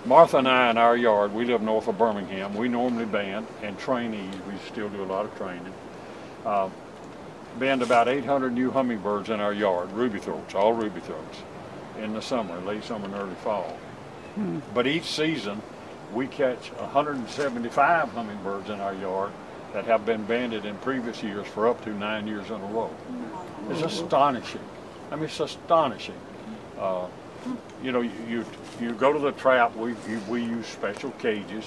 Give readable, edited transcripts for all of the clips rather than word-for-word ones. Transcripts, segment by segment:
Martha and I in our yard, we live north of Birmingham, we normally band, and trainees, we still do a lot of training, band about 800 new hummingbirds in our yard, ruby throats, all ruby throats, in the summer, late summer and early fall. But each season, we catch 175 hummingbirds in our yard that have been banded in previous years for up to 9 years in a row. It's astonishing. I mean, it's astonishing. You know, you go to the trap, we use special cages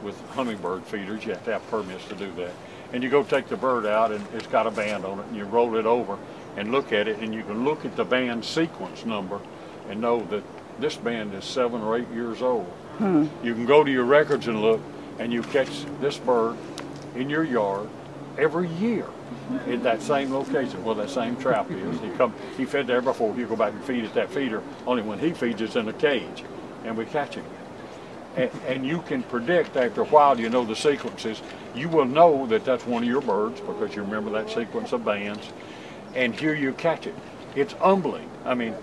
with hummingbird feeders. You have to have permits to do that. And you go take the bird out and it's got a band on it, and you roll it over and look at it, and you can look at the band sequence number and know that this band is 7 or 8 years old. You can go to your records and look, and you catch this bird in your yard every year in that same location where that same trap is. He fed there before. You go back and feed at that feeder. Only when he feeds, it's in a cage, and we catch him. And you can predict after a while, you know the sequences. You will know that that's one of your birds because you remember that sequence of bands. And here you catch it. It's humbling. I mean,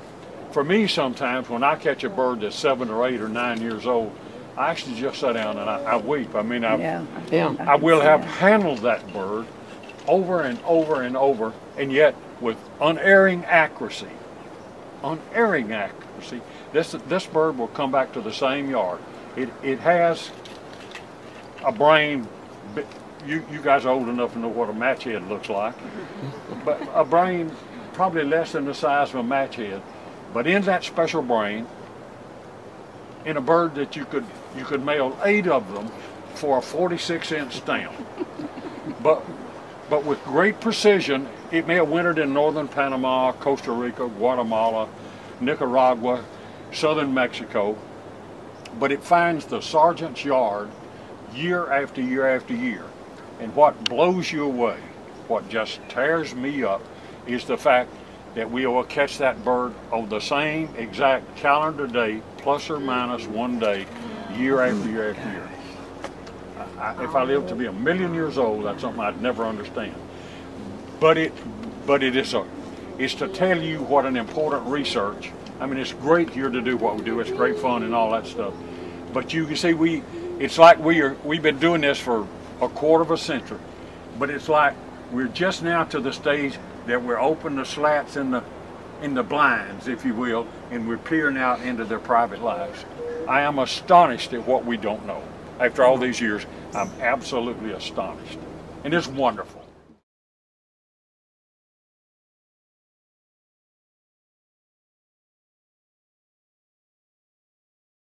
for me sometimes when I catch a bird that's 7 or 8 or 9 years old, I actually just sit down and I weep. I mean, I will have handled that bird over and over and over, and yet with unerring accuracy. Unerring accuracy. This bird will come back to the same yard. It has a brain. You guys are old enough to know what a match head looks like, but a brain probably less than the size of a match head. But in that special brain, in a bird that you could mail 8 of them for a 46-cent stamp. But with great precision, it may have wintered in northern Panama, Costa Rica, Guatemala, Nicaragua, southern Mexico, but it finds the sergeant's yard year after year after year. And what blows you away, what just tears me up, is the fact that we will catch that bird on the same exact calendar day, plus or minus 1 day, year after year after year. If I live to be 1,000,000 years old, that's something I'd never understand. But it is it's to tell you what an important research. I mean, it's great here to do what we do. It's great fun and all that stuff. But you can see it's like we've been doing this for a quarter of a century. But it's like we're just now to the stage that we're opening the slats in the blinds, if you will, and we're peering out into their private lives. I am astonished at what we don't know. After all these years, I'm absolutely astonished. And it's wonderful.